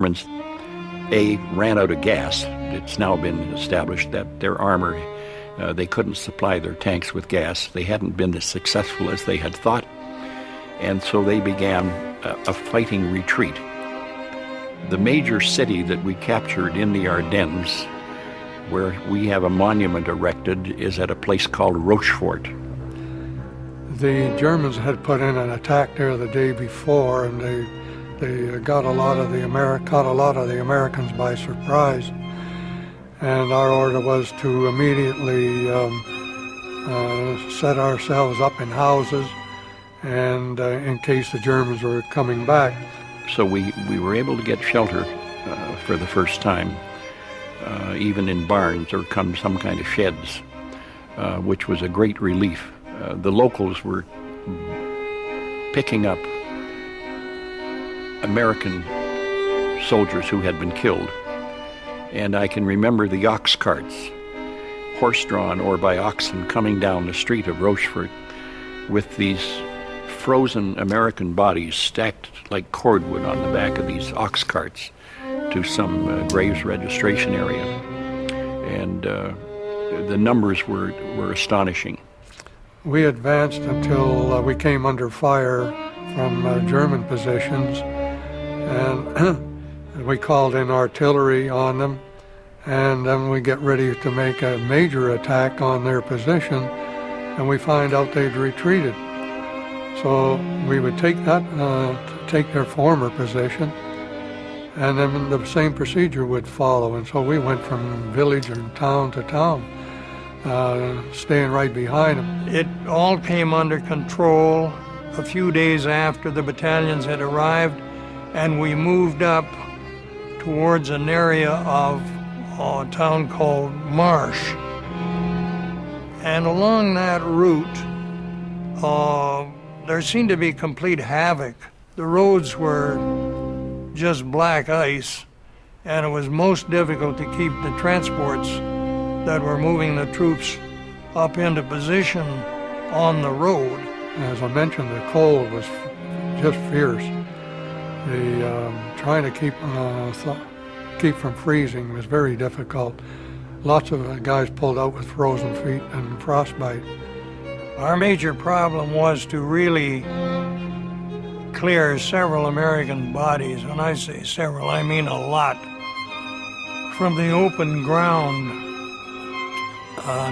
Germans, ran out of gas. It's now been established that their armor, they couldn't supply their tanks with gas. They hadn't been as successful as they had thought, and so they began a fighting retreat. The major city that we captured in the Ardennes, where we have a monument erected, is at a place called Rochefort. The Germans had put in an attack there the day before, and they got a lot of the Americans by surprise. And our order was to immediately set ourselves up in houses, and in case the Germans were coming back. So we were able to get shelter for the first time, even in barns or some kind of sheds, which was a great relief. The locals were picking up American soldiers who had been killed. And I can remember the ox carts, horse-drawn or by oxen, coming down the street of Rochefort with these frozen American bodies stacked like cordwood on the back of these ox carts to some graves registration area. And the numbers were astonishing. We advanced until we came under fire from German positions, and we called in artillery on them, and then we get ready to make a major attack on their position, and we find out they'd retreated. So we would take their former position, and then the same procedure would follow. And so we went from village and town to town, staying right behind them. It all came under control a few days after the battalions had arrived, and we moved up towards an area of a town called Marsh. And along that route, there seemed to be complete havoc. The roads were just black ice, and it was most difficult to keep the transports that were moving the troops up into position on the road. As I mentioned, the cold was just fierce. Trying to keep from freezing was very difficult. Lots of guys pulled out with frozen feet and frostbite. Our major problem was to really clear several American bodies. When I say several, I mean a lot, from the open ground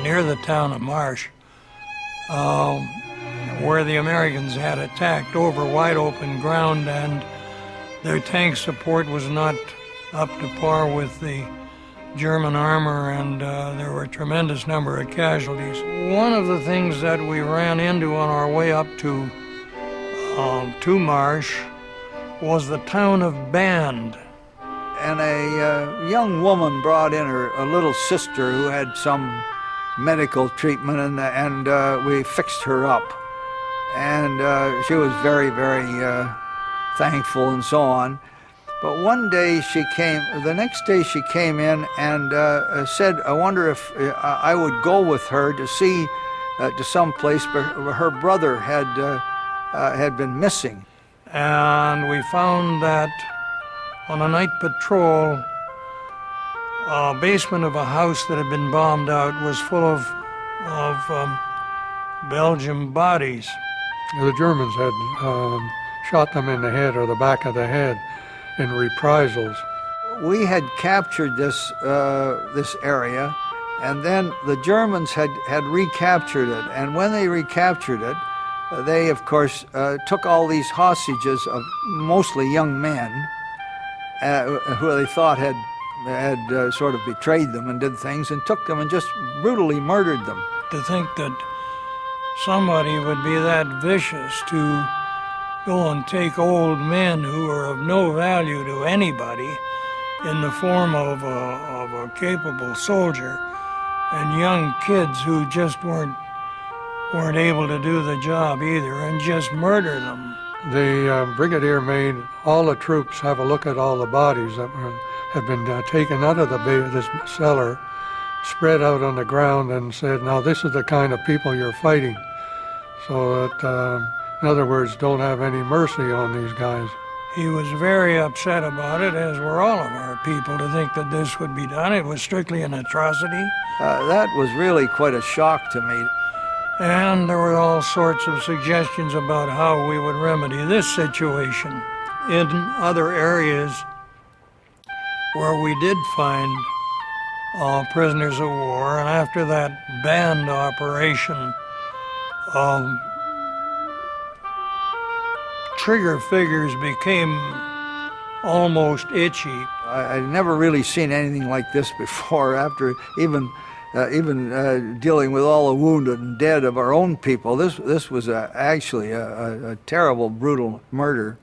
near the town of Marsh, where the Americans had attacked over wide open ground, and their tank support was not up to par with the German armor, and there were a tremendous number of casualties. One of the things that we ran into on our way up to Marsh was the town of Band. And a young woman brought in a little sister who had some medical treatment, and we fixed her up. And she was very, very thankful and so on. But one day the next day she came in and said, I wonder if I would go with her to see, to some place where her brother had been missing. And we found that on a night patrol, a basement of a house that had been bombed out was full of Belgian bodies. The Germans had shot them in the head or the back of the head in reprisals. We had captured this area, and then the Germans had recaptured it. And when they recaptured it, they, of course, took all these hostages of mostly young men who they thought had sort of betrayed them and did things, and took them and just brutally murdered them. To think that somebody would be that vicious to go and take old men who are of no value to anybody in the form of a capable soldier, and young kids who just weren't able to do the job either, and just murder them. The brigadier made all the troops have a look at all the bodies that had been taken out of this cellar, spread out on the ground, and said, now this is the kind of people you're fighting. So that, in other words, don't have any mercy on these guys. He was very upset about it, as were all of our people, to think that this would be done. It was strictly an atrocity. That was really quite a shock to me. And there were all sorts of suggestions about how we would remedy this situation. In other areas where we did find prisoners of war, and after that band operation, trigger figures became almost itchy. I'd never really seen anything like this before. After even dealing with all the wounded and dead of our own people, this was actually a terrible, brutal murder.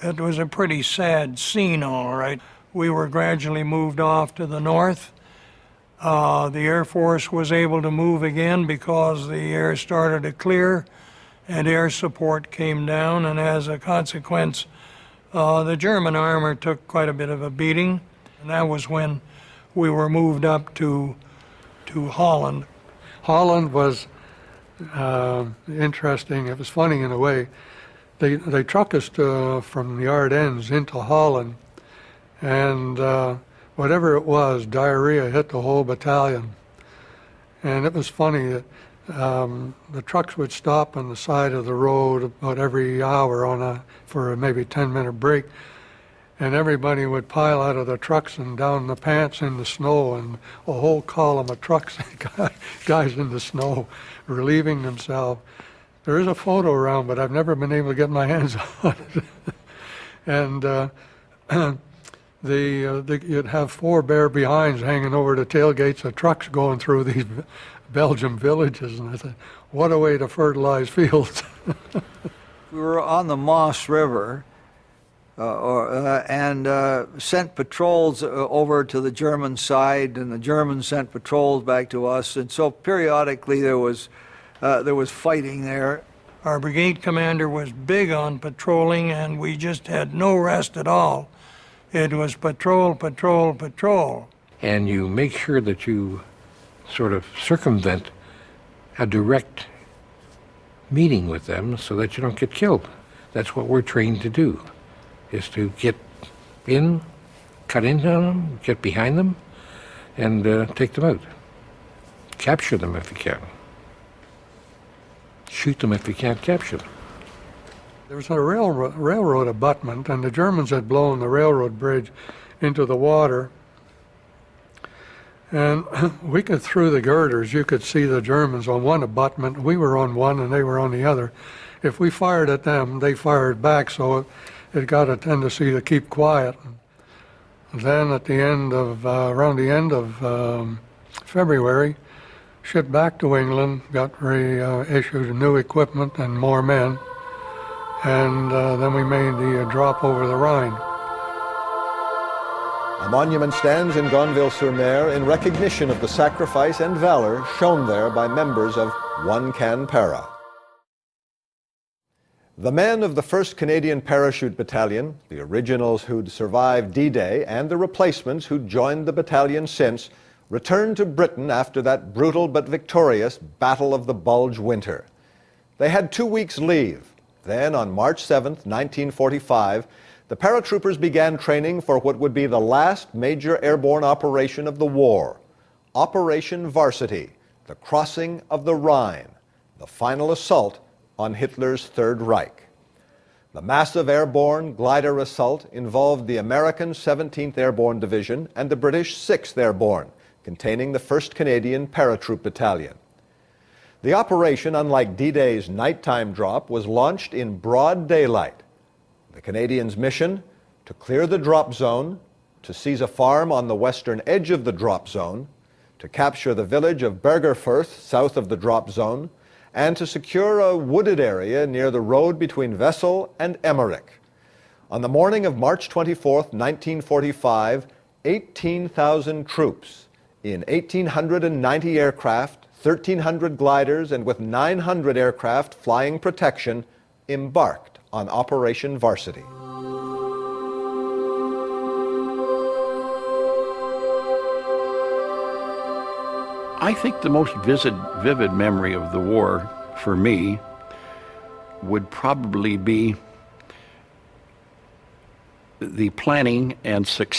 It was a pretty sad scene, all right. We were gradually moved off to the north. The Air Force was able to move again because the air started to clear and air support came down, and as a consequence, the German armor took quite a bit of a beating, and that was when we were moved up to Holland. Holland was interesting. It was funny in a way. They truck us from the Ardennes into Holland, and whatever it was, diarrhea hit the whole battalion. And it was funny that the trucks would stop on the side of the road about every hour for a maybe 10-minute break, and everybody would pile out of the trucks and down the pants in the snow, and a whole column of trucks, guys in the snow, relieving themselves. There is a photo around, but I've never been able to get my hands on it. And you'd have 4 bare behinds hanging over the tailgates of trucks going through these Belgian villages, and I thought, what a way to fertilize fields. We were on the Moss River and sent patrols over to the German side, and the Germans sent patrols back to us, and so periodically there was fighting there. Our brigade commander was big on patrolling, and we just had no rest at all. It was patrol, patrol, patrol. And you make sure that you sort of circumvent a direct meeting with them so that you don't get killed. That's what we're trained to do, is to get in, cut into them, get behind them, and take them out. Capture them if you can. Shoot them if you can't capture them. There was a railroad abutment, and the Germans had blown the railroad bridge into the water. And we could, through the girders, you could see the Germans on one abutment. We were on one and they were on the other. If we fired at them, they fired back, so it got a tendency to keep quiet. And then at the end of, around the end of February, shipped back to England, got reissued new equipment and more men, and then we made the drop over the Rhine. A monument stands in Gonville-sur-Mer in recognition of the sacrifice and valor shown there by members of 1 Can Para. The men of the 1st Canadian Parachute Battalion, the originals who'd survived D-Day and the replacements who'd joined the battalion since, returned to Britain after that brutal but victorious Battle of the Bulge winter. They had 2 weeks' leave. Then, on March 7th, 1945, the paratroopers began training for what would be the last major airborne operation of the war, Operation Varsity, the crossing of the Rhine, the final assault on Hitler's Third Reich. The massive airborne glider assault involved the American 17th Airborne Division and the British 6th Airborne, containing the 1st Canadian Paratroop Battalion. The operation, unlike D-Day's nighttime drop, was launched in broad daylight. The Canadians' mission: to clear the drop zone, to seize a farm on the western edge of the drop zone, to capture the village of Bergerfurth south of the drop zone, and to secure a wooded area near the road between Wessel and Emmerich. On the morning of March 24, 1945, 18,000 troops in 1,890 aircraft, 1,300 gliders, and with 900 aircraft flying protection, embarked on Operation Varsity. I think the most vivid memory of the war for me would probably be the planning and success